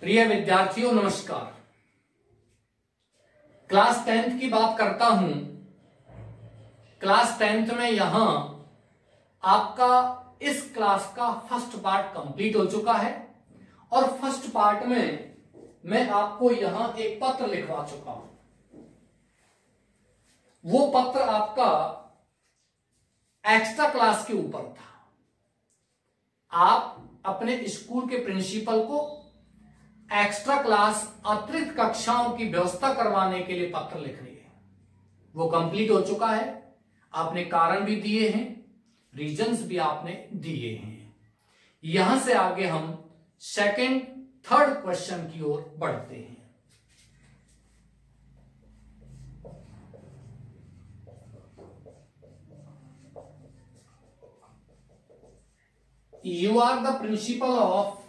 प्रिय विद्यार्थियों नमस्कार। क्लास 10th की बात करता हूं। क्लास 10th में यहां आपका इस क्लास का फर्स्ट पार्ट कंप्लीट हो चुका है और फर्स्ट पार्ट में मैं आपको यहां एक पत्र लिखवा चुका हूं। वो पत्र आपका एक्स्ट्रा क्लास के ऊपर था। आप अपने स्कूल के प्रिंसिपल को एक्स्ट्रा क्लास अतिरिक्त कक्षाओं की व्यवस्था करवाने के लिए पत्र लिख रही है। वो कंप्लीट हो चुका है। आपने कारण भी दिए हैं, रीजंस भी आपने दिए हैं। यहां से आगे हम सेकंड थर्ड क्वेश्चन की ओर बढ़ते हैं। You are the principal of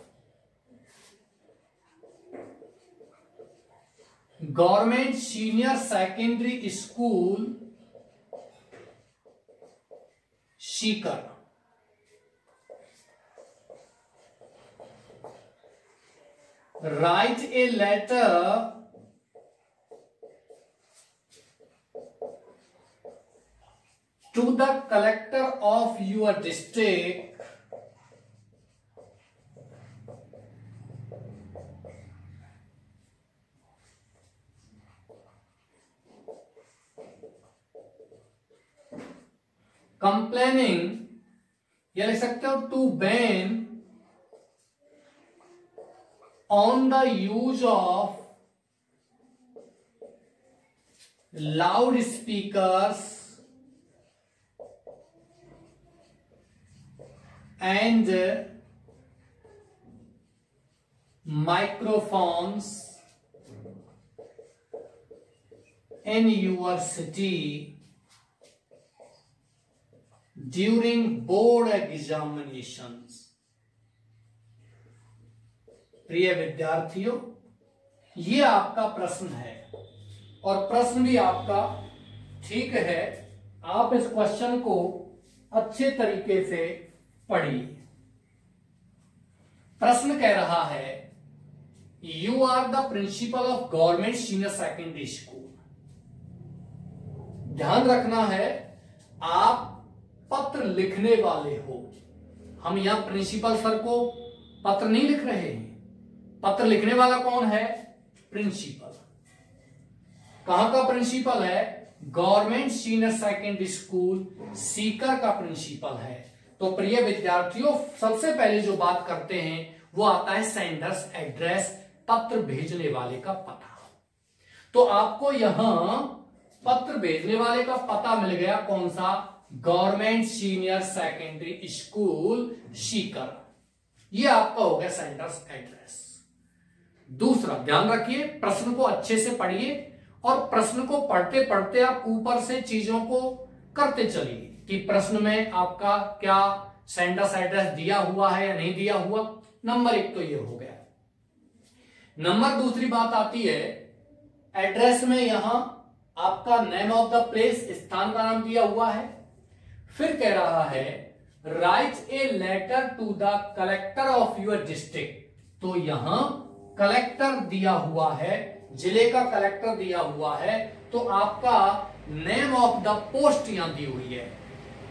Government Senior Secondary School, Sikar. Write a letter to the collector of your district complaining, या लिख सकते हो to ban on the use of loud speakers and microphones in your city during board examinations. प्रिय विद्यार्थियों, ये आपका प्रश्न है और प्रश्न भी आपका ठीक है। आप इस क्वेश्चन को अच्छे तरीके से पढ़िए। प्रश्न कह रहा है you are the principal of government senior secondary school. ध्यान रखना है, आप पत्र लिखने वाले हो। हम यहां प्रिंसिपल सर को पत्र नहीं लिख रहे हैं। पत्र लिखने वाला कौन है? प्रिंसिपल। कहां का प्रिंसिपल है? Government senior secondary school Sikar का प्रिंसिपल है। तो प्रिय विद्यार्थियों, सबसे पहले जो बात करते हैं वो आता है सेंडर्स एड्रेस, पत्र भेजने वाले का पता। तो आपको यहां पत्र भेजने वाले का पता मिल गया। कौन सा? Government senior secondary school Sikar. ये आपका हो गया सेंडर्स एड्रेस। दूसरा, ध्यान रखिए, प्रश्न को अच्छे से पढ़िए और प्रश्न को पढ़ते पढ़ते आप ऊपर से चीजों को करते चलिए कि प्रश्न में आपका क्या सेंडर्स एड्रेस दिया हुआ है या नहीं दिया हुआ। नंबर 1 तो ये हो गया। नंबर दूसरी बात आती है, एड्रेस में यहां आपका नेम ऑफ द प्लेस, स्थान का नाम दिया हुआ है। फिर कह रहा है write a letter to the collector of your district. तो यहां कलेक्टर दिया हुआ है, जिले का कलेक्टर दिया हुआ है। तो आपका नेम ऑफ द पोस्ट यहां दी हुई है,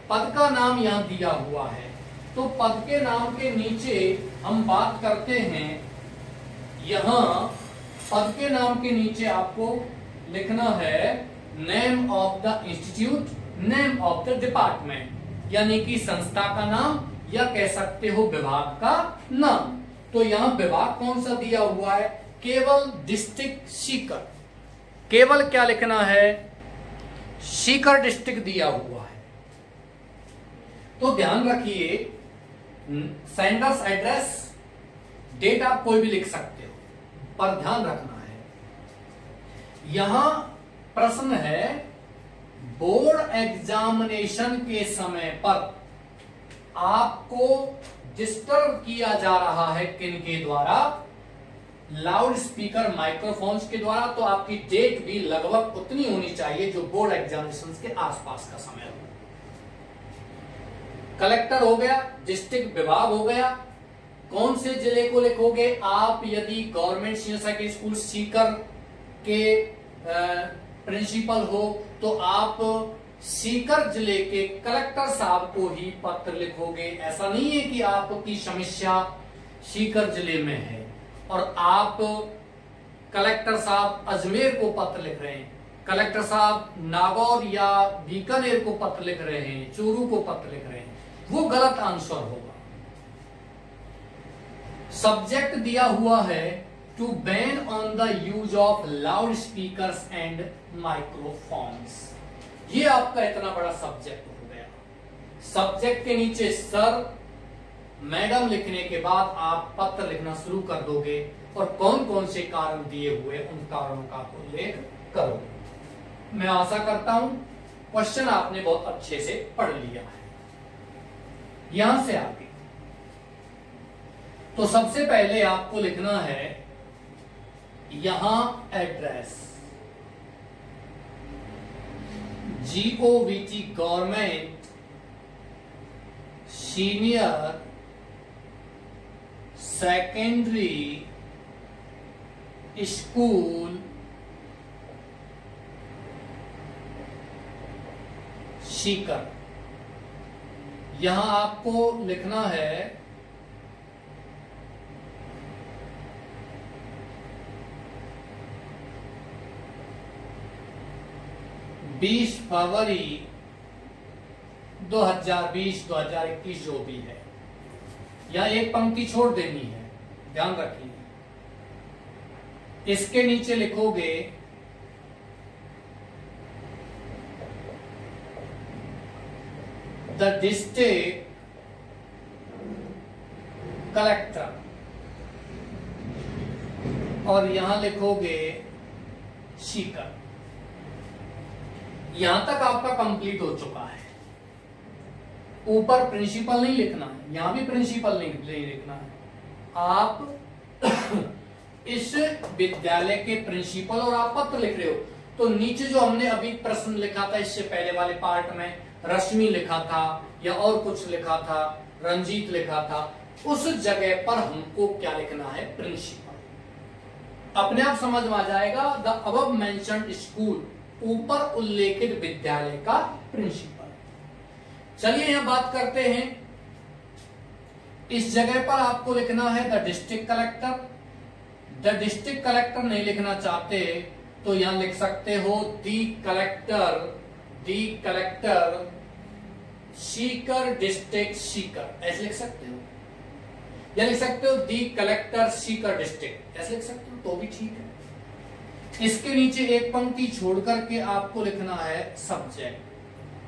पद का नाम यहां दिया हुआ है। तो पद के नाम के नीचे हम बात करते हैं, यहां पद के नाम के नीचे आपको लिखना है name of the institute, name of the department, यानी कि संस्था का नाम या कह सकते हो विभाग का नाम। तो यहां विभाग कौन सा दिया हुआ है? केवल डिस्ट्रिक्ट सीकर। केवल क्या लिखना है? सीकर डिस्ट्रिक्ट दिया हुआ है। तो ध्यान रखिए, सेंडर्स एड्रेस, डेट आप कोई भी लिख सकते हो, पर ध्यान रखना है यहां प्रश्न है बोर्ड एग्जामिनेशन के समय पर आपको डिस्टर्ब किया जा रहा है किनके द्वारा? लाउड स्पीकर, माइक्रोफोन्स के द्वारा। तो आपकी डेट भी लगभग उतनी होनी चाहिए जो बोर्ड एग्जामिनेशन के आसपास का समय हो। कलेक्टर हो गया, डिस्ट्रिक्ट विभाग हो गया, कौन से जिले को लिखोगे? आप यदि government senior secondary school Sikar के प्रिंसिपल हो तो आप सीकर जिले के कलेक्टर साहब को ही पत्र लिखोगे। ऐसा नहीं है कि आपकी समस्या सीकर जिले में है और आप कलेक्टर साहब अजमेर को पत्र लिख रहे हैं, कलेक्टर साहब नागौर या बीकानेर को पत्र लिख रहे हैं, चूरू को पत्र लिख रहे हैं, वो गलत आंसर होगा। सब्जेक्ट दिया हुआ है to ban on the use of loud speakers and microphones. ये आपका इतना बड़ा सब्जेक्ट हो गया। सब्जेक्ट के नीचे सर मैडम लिखने के बाद आप पत्र लिखना शुरू कर दोगे और कौन कौन से कारण दिए हुए उन कारणों का उल्लेख करोगे। मैं आशा करता हूं क्वेश्चन आपने बहुत अच्छे से पढ़ लिया है। यहां से आगे तो सबसे पहले आपको लिखना है यहां address GOVT government senior secondary school Sikar. यहां आपको लिखना है 20 फरवरी 2020-2021 जो भी है, या एक पंक्ति छोड़ देनी है, ध्यान रखिए। इसके नीचे लिखोगे द डिस्ट्रिक्ट कलेक्टर और यहां लिखोगे सीकर। यहां तक आपका कंप्लीट हो चुका है। ऊपर प्रिंसिपल नहीं लिखना है, यहां भी प्रिंसिपल नहीं लिखना है। आप इस विद्यालय के प्रिंसिपल और आप पत्र लिख रहे हो तो नीचे जो हमने अभी प्रश्न लिखा था इससे पहले वाले पार्ट में, रश्मि लिखा था या और कुछ लिखा था, रंजीत लिखा था, उस जगह पर हमको क्या लिखना है? प्रिंसिपल। अपने आप समझ में आ जाएगा द अबव मेंशन्ड स्कूल, ऊपर उल्लेखित विद्यालय का प्रिंसिपल। चलिए यहां बात करते हैं। इस जगह पर आपको लिखना है the district collector. The district collector नहीं लिखना चाहते तो यहां लिख सकते हो दी कलेक्टर सीकर डिस्ट्रिक्ट सीकर, ऐसे लिख सकते हो। या लिख सकते हो दी कलेक्टर सीकर डिस्ट्रिक्ट, ऐसे लिख सकते हो तो भी ठीक है। इसके नीचे एक पंक्ति छोड़ करके आपको लिखना है सब्जेक्ट।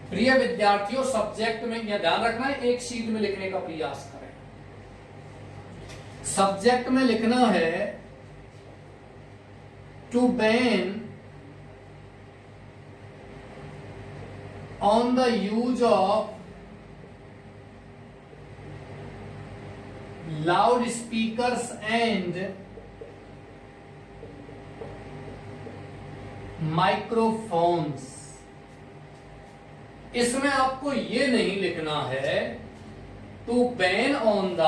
प्रिय विद्यार्थियों, सब्जेक्ट में यह ध्यान रखना है, एक शीट में लिखने का प्रयास करें। सब्जेक्ट में लिखना है to ban on the use of loud speakers and microphones. इसमें आपको ये नहीं लिखना है to ban on the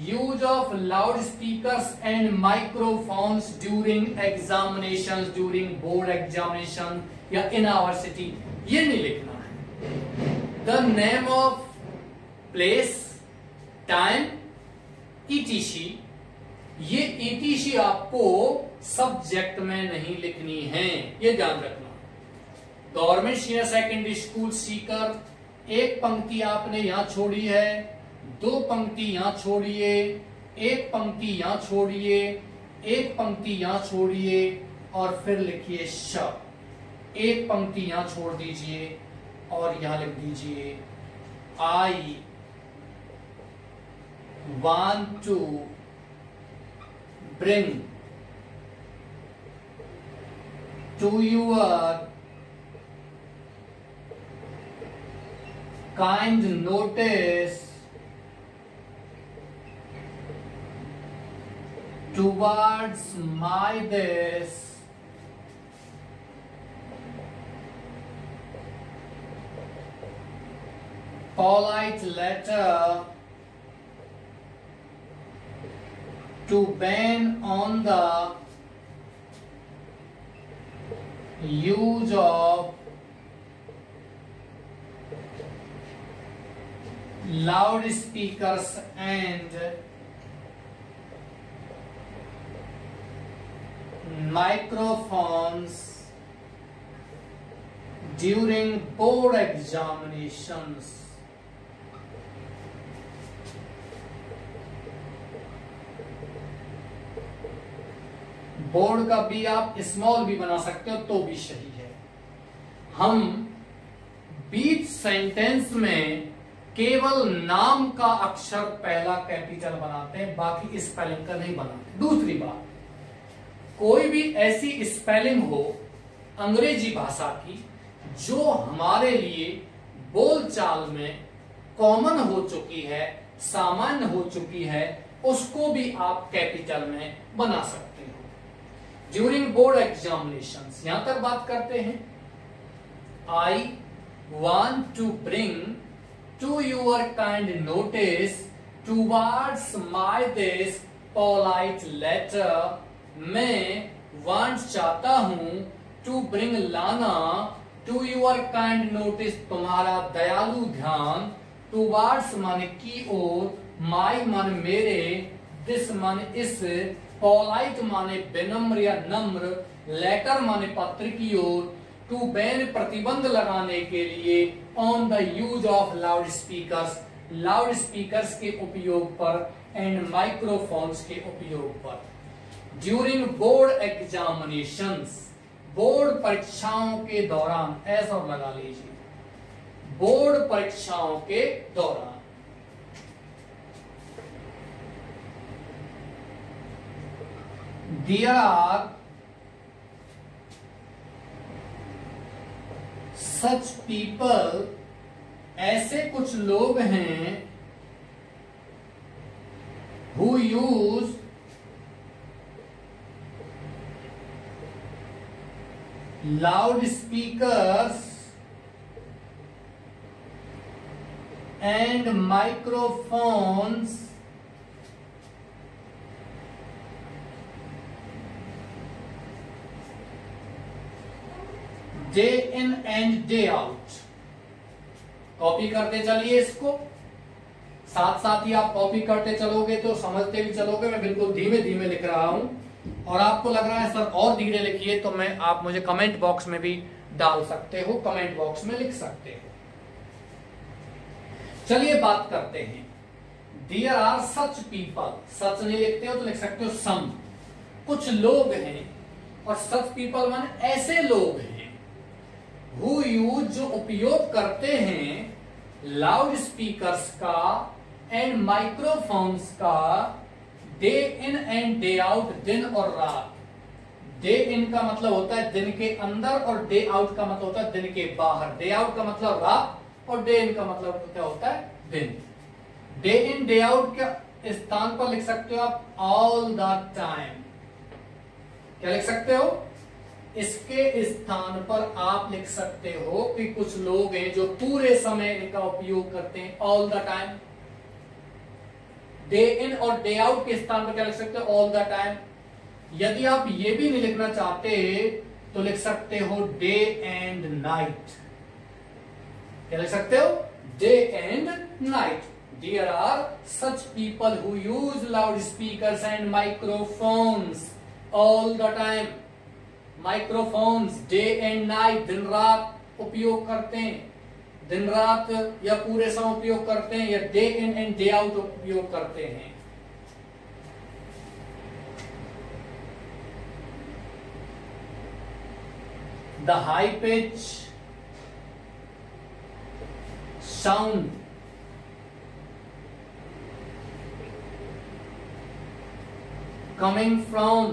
use of loud speakers and microphones during examination, during board examination या इन आवर सिटी, ये नहीं लिखना है। The name of place, time, ETC, ये ETC आपको सब्जेक्ट में नहीं लिखनी है, ये ध्यान रखना। Government senior secondary school Sikar, एक पंक्ति आपने यहां छोड़ी है, दो पंक्ति यहां छोड़िए, एक पंक्ति यहां छोड़िए, एक पंक्ति यहां छोड़िए और फिर लिखिए श। एक पंक्ति यहां छोड़ दीजिए और यहां लिख दीजिए I want to bring to your kind notice towards my this polite letter to ban on the use of loudspeakers and microphones during board examinations. Board का बी आप स्मॉल भी बना सकते हो तो भी सही है। हम बीच सेंटेंस में केवल नाम का अक्षर पहला कैपिटल बनाते हैं, बाकी स्पेलिंग का नहीं बनाते। दूसरी बात, कोई भी ऐसी स्पेलिंग हो अंग्रेजी भाषा की जो हमारे लिए बोलचाल में कॉमन हो चुकी है, सामान्य हो चुकी है, उसको भी आप कैपिटल में बना सकते हो। ड्यूरिंग बोर्ड एग्जामिनेशंस, यहां तक बात करते हैं। I want to bring to your kind notice towards my this polite letter. मैं वांट चाहता हूं, टू ब्रिंग लाना, टू योर काइंड नोटिस तुम्हारा दयालु ध्यान, टूवर्ड्स माने की ओर, माय माने मेरे, दिस माने इस, पोलाइट माने विनम्र या नम्र, लेटर माने पत्र की ओर, टू बैन प्रतिबंध लगाने के लिए, on the use of loud speakers, loud speakers के उपयोग पर, एंड माइक्रोफोन्स के उपयोग पर। ड्यूरिंग बोर्ड एग्जामिनेशंस, बोर्ड परीक्षाओं के दौरान, ऐसा लगा लीजिए, बोर्ड परीक्षाओं के दौरान। There are such people, ऐसे कुछ लोग हैं, who use loudspeakers and microphones day in and day out. Copy करते चलिए इसको, साथ साथ ही आप कॉपी करते चलोगे तो समझते भी चलोगे। मैं बिल्कुल धीमे धीमे लिख रहा हूं, और आपको लग रहा है सर और धीरे लिखिए, तो मैं आप मुझे कमेंट बॉक्स में भी डाल सकते हो, कमेंट बॉक्स में लिख सकते हो। चलिए बात करते हैं। देयर आर सच पीपल, सच नहीं लिखते हो तो लिख सकते हो सम, कुछ लोग हैं, और सच पीपल माने ऐसे लोग हैं, हु यूज जो उपयोग करते हैं, लाउड स्पीकर्स का एंड माइक्रोफोन्स का, day in and day out, दिन और रात। डे इन का मतलब होता है दिन के अंदर, और डे आउट का मतलब होता है दिन के बाहर। डे आउट का मतलब रात, और डे इन का मतलब क्या होता है, दिन। डे इन डे आउट के स्थान पर लिख सकते हो आप ऑल द टाइम। क्या लिख सकते हो? इसके स्थान पर आप लिख सकते हो कि कुछ लोग हैं जो पूरे समय इनका उपयोग करते हैं, all the time. Day in और डे आउट के स्थान पर क्या लिख सकते हो, ऑल द टाइम। यदि आप ये भी नहीं लिखना चाहते तो लिख सकते हो डे एंड नाइट। क्या लिख सकते हो, day and night. There are such people who use loud speakers and microphones all the time. Microphones day and night, दिन रात उपयोग करते हैं, दिन रात या पूरे समय उपयोग करते हैं, या day in and day out उपयोग करते हैं। The high pitch sound coming from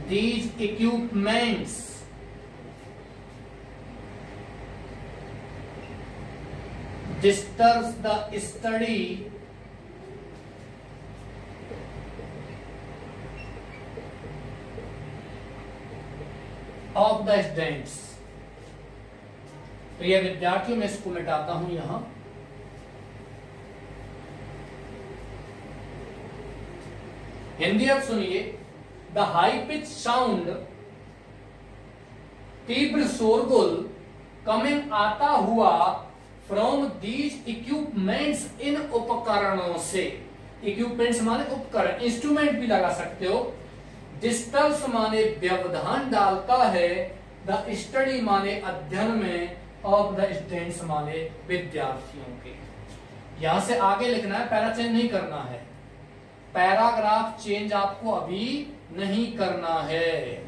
these equipments disturbs the study of the students। प्रिय विद्यार्थियों, मैं इसको मिटाता हूं यहां। हिंदी अब सुनिए। द हाई पिच साउंड, तीव्र शोरगुल, कमिंग आता हुआ फ्रॉम दीज इक्विपमेंट्स, इन उपकरणों से। इक्विपमेंट्स माने उपकरण, इंस्ट्रूमेंट भी लगा सकते हो। डिस्टर्स माने व्यवधान डालता है। द स्टडी माने अध्ययन में, ऑफ द स्टूडेंट्स माने विद्यार्थियों के। यहां से आगे लिखना है, पैरा चेंज नहीं करना है। पैराग्राफ चेंज आपको अभी नहीं करना है।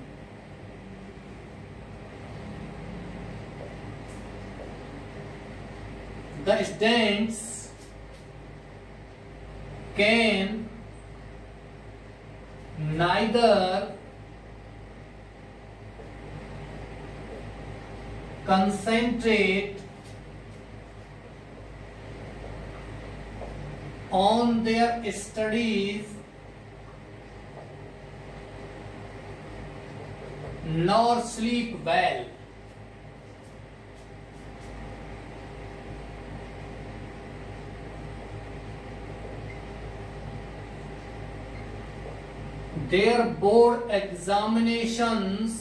The students can neither concentrate on their studies nor sleep well. Their board examinations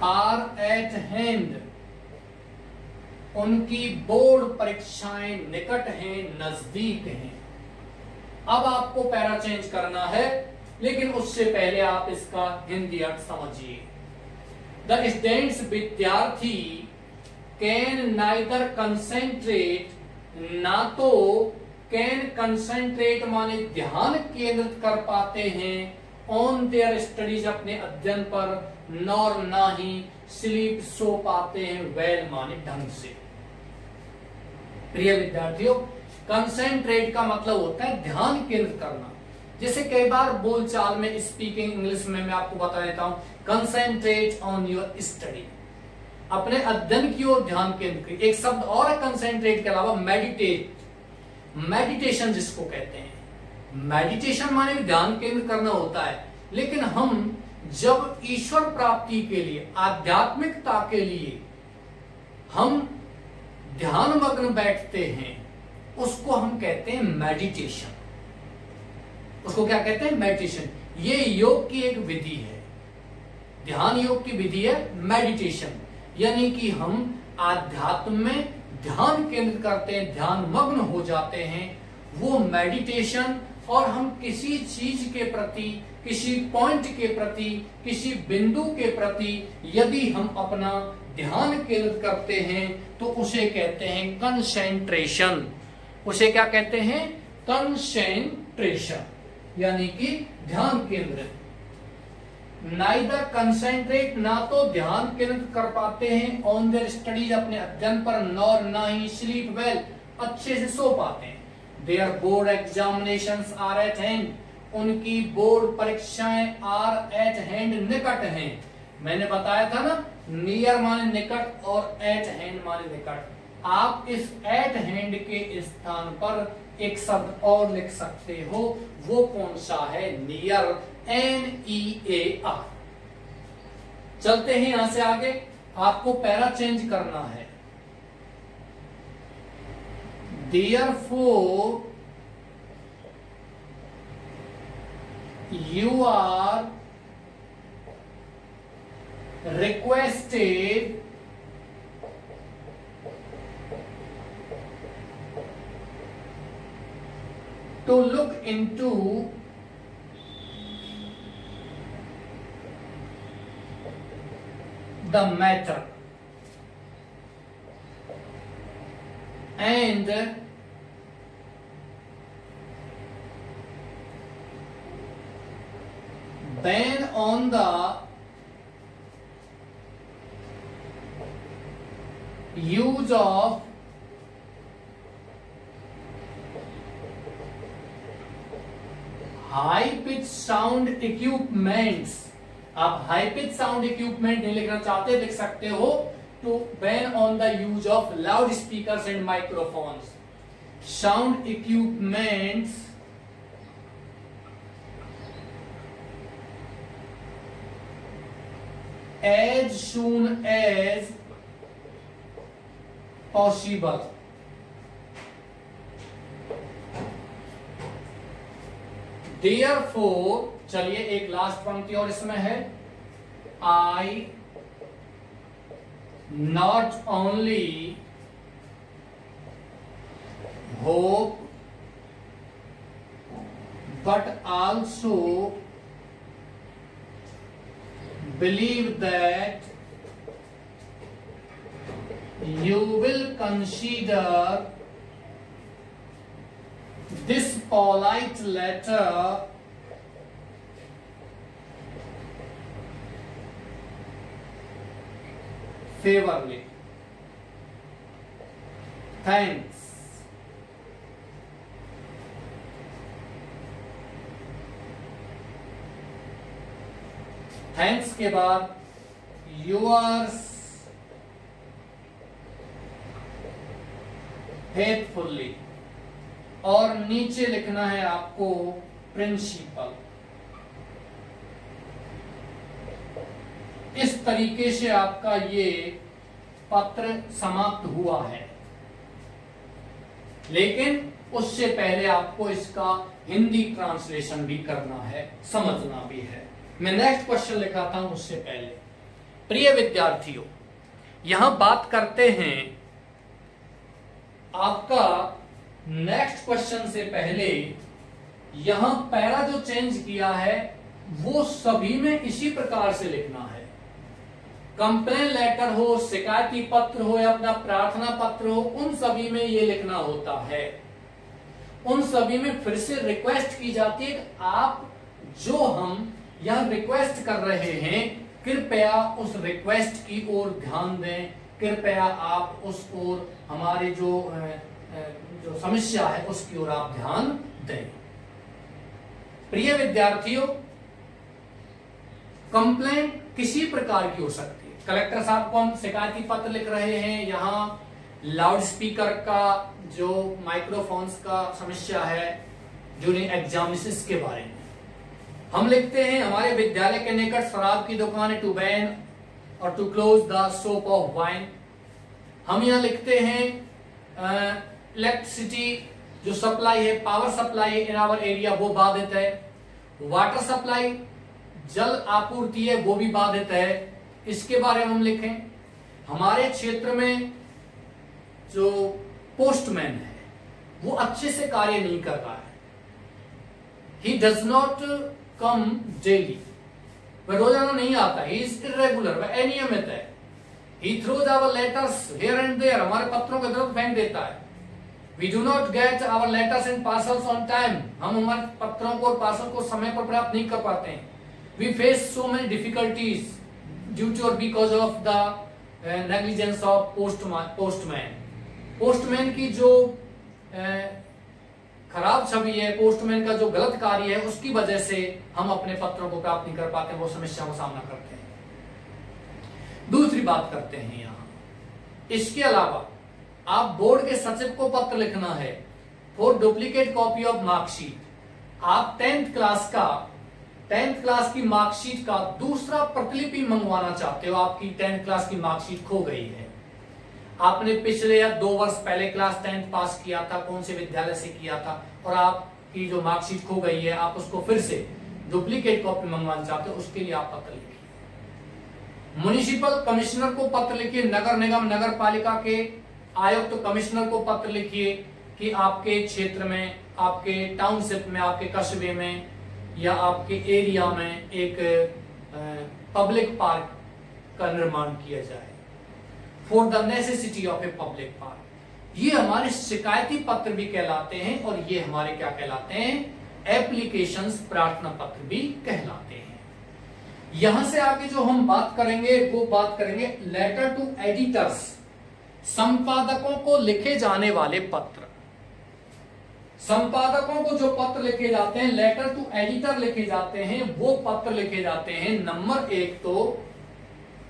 are at hand. उनकी बोर्ड परीक्षाएं निकट हैं, नजदीक हैं। अब आपको पैरा चेंज करना है, लेकिन उससे पहले आप इसका हिंदी अर्थ समझिए। द स्टूडेंट्स, विद्यार्थी, कैन नाइदर कंसेंट्रेट, ना तो कैन कंसेंट्रेट माने ध्यान केंद्रित कर पाते हैं, ऑन देयर स्टडीज अपने अध्ययन पर, नॉर ना ही स्लीप सो पाते हैं, वेल माने ढंग से। प्रिय विद्यार्थियों, कंसेंट्रेट का मतलब होता है ध्यान केंद्रित करना। जैसे कई बार बोलचाल में, स्पीकिंग इंग्लिश में मैं आपको बता देता हूं, कंसेंट्रेट ऑन योर स्टडी, अपने अध्ययन की ओर ध्यान केंद्रित करिए। एक शब्द और है कंसेंट्रेट के अलावा, मेडिटेट, मेडिटेशन जिसको कहते हैं। मेडिटेशन माने भी ध्यान केंद्रित करना होता है, लेकिन हम जब ईश्वर प्राप्ति के लिए, आध्यात्मिकता के लिए हम ध्यान मग्न बैठते हैं, उसको हम कहते हैं मेडिटेशन। उसको क्या कहते हैं? मेडिटेशन। ये योग की एक विधि है, ध्यान योग की विधि है मेडिटेशन। यानी कि हम आध्यात्म में ध्यान केंद्रित करते हैं, ध्यान मग्न हो जाते हैं, वो मेडिटेशन। और हम किसी चीज के प्रति, किसी पॉइंट के प्रति, किसी बिंदु के प्रति यदि हम अपना ध्यान केंद्रित करते हैं तो उसे कहते हैं कंसेंट्रेशन। उसे क्या कहते हैं? कंसेंट्रेशन, यानी कि ध्यान केंद्रित। नाइदर कंसेंट्रेट, ना तो ध्यान केंद्रित कर पाते हैं, ऑन देयर स्टडीज अपने अध्ययन पर, नॉर ना ही स्लीप वेल अच्छे से सो पाते हैं। There board examinations are at hand, उनकी बोर्ड परीक्षाएं आर एट हैंड निकट हैं। मैंने बताया था ना, नियर माने निकट और एट हैंड माने निकट। आप इस एट हैंड के स्थान पर एक शब्द और लिख सकते हो, वो कौन सा है? Near, NEAR। चलते हैं यहां से आगे, आपको पैरा चेंज करना है। Therefore, you are requested to look into the matter and ban on the use of high pitch sound equipments. आप हाई पिच साउंड इक्विपमेंट नहीं लिखना चाहते, लिख सकते हो to ban on the use of loud speakers and microphones. Sound equipments as soon as possible। Therefore, चलिए एक last पंक्ति और इसमें है, I not only hope but also believe that you will consider this polite letter favorably। Thanks। Thanks के बाद yours faithfully और नीचे लिखना है आपको प्रिंसिपल। इस तरीके से आपका ये पत्र समाप्त हुआ है, लेकिन उससे पहले आपको इसका हिंदी ट्रांसलेशन भी करना है, समझना भी है। मैं नेक्स्ट क्वेश्चन लिखाता हूं उससे पहले। प्रिय विद्यार्थियों, यहां बात करते हैं आपका नेक्स्ट क्वेश्चन से पहले यहां पैरा जो चेंज किया है वो सभी में इसी प्रकार से लिखना है। कंप्लेन लेटर हो, शिकायती पत्र हो या अपना प्रार्थना पत्र हो, उन सभी में ये लिखना होता है। उन सभी में फिर से रिक्वेस्ट की जाती है कि आप जो हम यह रिक्वेस्ट कर रहे हैं, कृपया उस रिक्वेस्ट की ओर ध्यान दें, कृपया आप उस ओर हमारे जो समस्या है उसकी ओर आप ध्यान दें। प्रिय विद्यार्थियों, कंप्लेन किसी प्रकार की हो सकती है। कलेक्टर साहब को हम शिकायती पत्र लिख रहे हैं, यहाँ लाउड स्पीकर का जो माइक्रोफोन्स का समस्या है ड्यूरिंग एग्जामिनेशंस के बारे में हम लिखते हैं, हमारे विद्यालय के निकट शराब की दुकान है, टू बैन और to close the shop of wine. हम यहाँ लिखते हैं इलेक्ट्रिसिटी जो सप्लाई है, power supply in our area वो बाधित है। वाटर सप्लाई जल आपूर्ति है वो भी बाधित है। इसके बारे में हम लिखें, हमारे क्षेत्र में जो पोस्टमैन है वो अच्छे से कार्य नहीं कर रहा है। He does not come daily, वह रोजाना नहीं आता। ही इज इरेगुलर, वह अनियमित है। He throws our letters here and there, हमारे पत्रों को इधर फेंक देता है। We do not get our letters and parcels on time, हम हमारे पत्रों को और पार्सल को समय पर प्राप्त नहीं कर पाते हैं। We face so many difficulties due to और because of the negligence of postman. Postman की जो खराब छवि है, पोस्टमैन का जो गलत कार्य है, उसकी वजह से हम अपने पत्रों को प्राप्त नहीं कर पाते, वो समस्या का सामना करते हैं। दूसरी बात करते हैं यहाँ, इसके अलावा आप बोर्ड के सचिव को पत्र लिखना है for duplicate copy of marksheet. आप 10th क्लास की मार्कशीट का दूसरा प्रतिलिपि मंगवाना चाहते हो, आपकी 10th क्लास की मार्कशीट खो गई है, आपने पिछले या 2 वर्ष पहले क्लास 10th पास किया था, कौन से विद्यालय से किया था, और आपकी जो मार्कशीट खो गई है, आप उसको फिर से डुप्लीकेट कॉपी मंगवाना चाहते हो, उसके लिए आप पत्र लिखिए। म्युनिसिपल कमिश्नर को पत्र लिखिए, नगर निगम नगर पालिका के आयुक्त कमिश्नर को पत्र लिखिए कि आपके क्षेत्र में, आपके टाउनशिप में, आपके कस्बे में या आपके एरिया में एक पब्लिक पार्क का निर्माण किया जाए, for the necessity of a public park. ये हमारे शिकायती पत्र भी कहलाते हैं और ये हमारे क्या कहलाते हैं, एप्लीकेशंस, प्रार्थना पत्र भी कहलाते हैं। यहां से आगे जो हम बात करेंगे वो बात करेंगे लेटर टू एडिटर्स, संपादकों को लिखे जाने वाले पत्र। संपादकों को जो पत्र लिखे जाते हैं, लेटर टू एडिटर लिखे जाते हैं, वो पत्र लिखे जाते हैं। नंबर 1 तो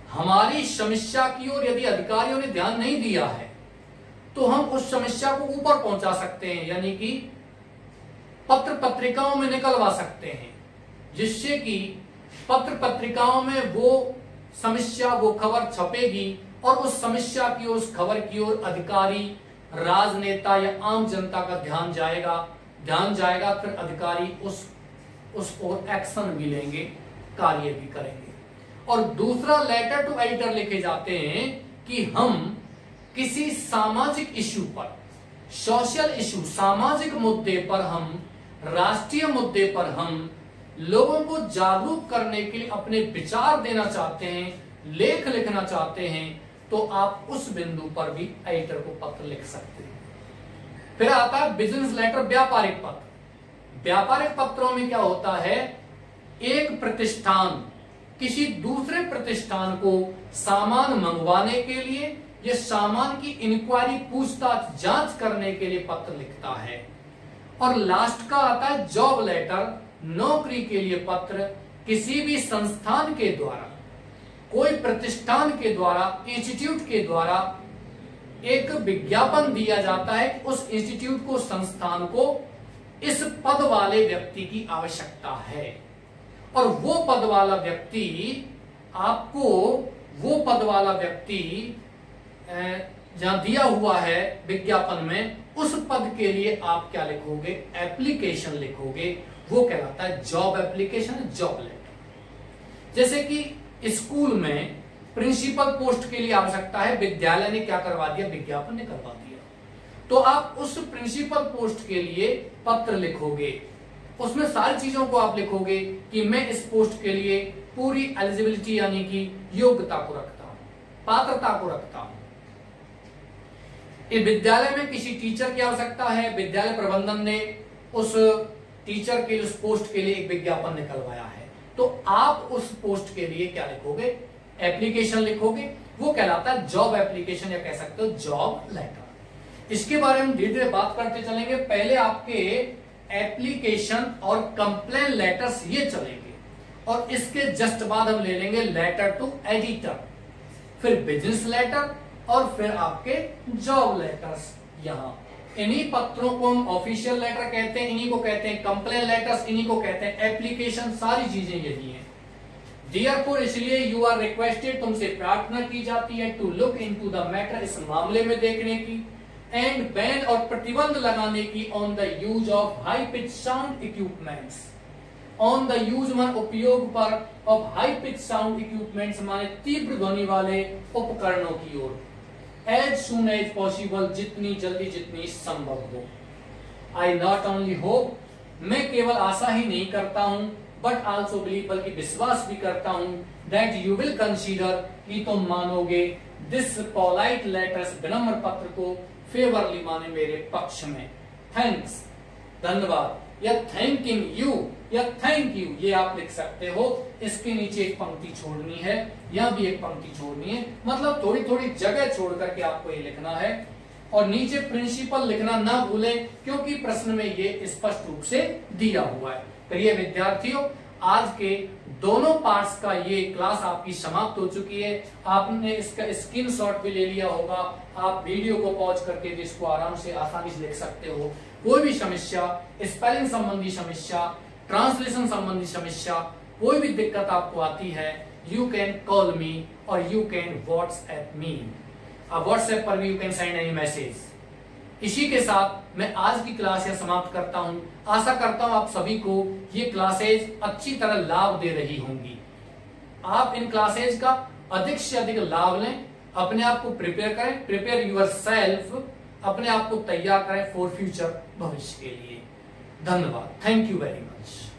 हमारी समस्या की ओर यदि अधिकारियों ने ध्यान नहीं दिया है तो हम उस समस्या को ऊपर पहुंचा सकते हैं, यानी कि पत्र पत्रिकाओं में निकलवा सकते हैं, जिससे कि पत्र पत्रिकाओं में वो समस्या वो खबर छपेगी और उस समस्या की उस खबर की ओर अधिकारी, राजनेता या आम जनता का ध्यान जाएगा, फिर अधिकारी उस ओर एक्शन भी लेंगे, कार्य भी करेंगे। और दूसरा लेटर टू एडिटर लिखे जाते हैं कि हम किसी सामाजिक इश्यू पर, सोशल इश्यू, सामाजिक मुद्दे पर हम, राष्ट्रीय मुद्दे पर हम लोगों को जागरूक करने के लिए अपने विचार देना चाहते हैं, लेख लिखना चाहते हैं, तो आप उस बिंदु पर भी एडिटर को पत्र लिख सकते हैं। फिर आता है बिजनेस लेटर, व्यापारिक पत्र। व्यापारिक पत्रों में क्या होता है, एक प्रतिष्ठान किसी दूसरे प्रतिष्ठान को सामान मंगवाने के लिए या सामान की इंक्वायरी, पूछताछ, जांच करने के लिए पत्र लिखता है। और लास्ट का आता है जॉब लेटर, नौकरी के लिए पत्र। किसी भी संस्थान के द्वारा, कोई प्रतिष्ठान के द्वारा, इंस्टीट्यूट के द्वारा एक विज्ञापन दिया जाता है कि उस इंस्टीट्यूट को, संस्थान को इस पद वाले व्यक्ति की आवश्यकता है, और वो पद वाला व्यक्ति आपको, वो पद वाला व्यक्ति जहां दिया हुआ है विज्ञापन में, उस पद के लिए आप क्या लिखोगे, एप्लीकेशन लिखोगे। वो कहलाता है जॉब एप्लीकेशन, जॉब लेटर। जैसे कि स्कूल में प्रिंसिपल पोस्ट के लिए आवश्यकता है, विद्यालय ने क्या करवा दिया, विज्ञापन ने करवा दिया, तो आप उस प्रिंसिपल पोस्ट के लिए पत्र लिखोगे। उसमें सारी चीजों को आप लिखोगे कि मैं इस पोस्ट के लिए पूरी एलिजिबिलिटी यानी कि योग्यता को रखता हूं, पात्रता को रखता हूं। इस विद्यालय में किसी टीचर की आवश्यकता है, विद्यालय प्रबंधन ने उस टीचर के, उस पोस्ट के लिए एक विज्ञापन निकलवाया है, तो आप उस पोस्ट के लिए क्या लिखोगे, एप्लीकेशन लिखोगे। वो कहलाता है जॉब एप्लीकेशन, या कह सकते हो जॉब लेटर। इसके बारे में धीरे धीरे बात करते चलेंगे। पहले आपके एप्लीकेशन और कंप्लेन लेटर्स ये चलेंगे, और इसके जस्ट बाद हम ले लेंगे लेटर टू एडिटर, फिर बिजनेस लेटर, और फिर आपके जॉब लेटर्स। यहाँ इन्हीं पत्रों को हम ऑफिशियल लेटर कहते हैं, इन्हीं को कहते हैं कंप्लेन लेटर्स, इन्हीं को कहते हैं एप्लीकेशन। सारी चीजें यही हैं। Therefore, इसलिए यू आर रिक्वेस्टेड, तुमसे प्रार्थना की जाती है, to look into the matter, इस मामले में देखने की, एंड बैन और प्रतिबंध लगाने की, on the use of high pitch sound equipments. On the use मान उपयोग पर, of high pitch sound equipments माने तीव्र ध्वनि वाले उपकरणों की ओर, एज सुन एज पॉसिबल, जितनी जल्दी, जितनी संभव हो। आई नॉट ओनली होप, मैं केवल आशा ही नहीं करता हूं, बट आल्सो बिलीव, बल्कि विश्वास भी करता हूं, दैट यू विल कंसीडर, कि तुम मानोगे, दिस पोलाइट लेटर्स, विनम्र पत्र को, फेवरली माने मेरे पक्ष में। थैंक्स, धन्यवाद, या थैंकिंग यू, या थैंक यू, ये आप लिख सकते हो। इसके नीचे एक पंक्ति छोड़नी है, यहां भी एक पंक्ति छोड़नी है, मतलब थोड़ी थोड़ी जगह छोड़ करके आपको ये लिखना है। और नीचे प्रिंसिपल लिखना ना भूलें, क्योंकि प्रश्न में ये स्पष्ट रूप से दिया हुआ है। प्रिय विद्यार्थियों, आज के दोनों पार्ट्स का ये क्लास आपकी समाप्त हो चुकी है। आपने इसका स्क्रीनशॉट भी ले लिया होगा। आप वीडियो को पॉज करके भी इसको आराम से, आसानी से लिख सकते हो। कोई भी समस्या, स्पेलिंग संबंधी समस्या, ट्रांसलेशन संबंधी समस्या, कोई भी दिक्कत आपको आती है, यू कैन कॉल मी और you can WhatsApp me. WhatsApp पर भी you can send any message. इसी के साथ मैं आज की क्लास यहां समाप्त करता हूं। आशा करता हूं आप सभी को ये क्लासेज अच्छी तरह लाभ दे रही होंगी। आप इन क्लासेज का अधिक से अधिक लाभ लें, अपने आप को प्रिपेयर करें, प्रिपेयर यूर सेल्फ, अपने आप को तैयार करें फॉर फ्यूचर, भविष्य के लिए। धन्यवाद, थैंक यू वेरी मच।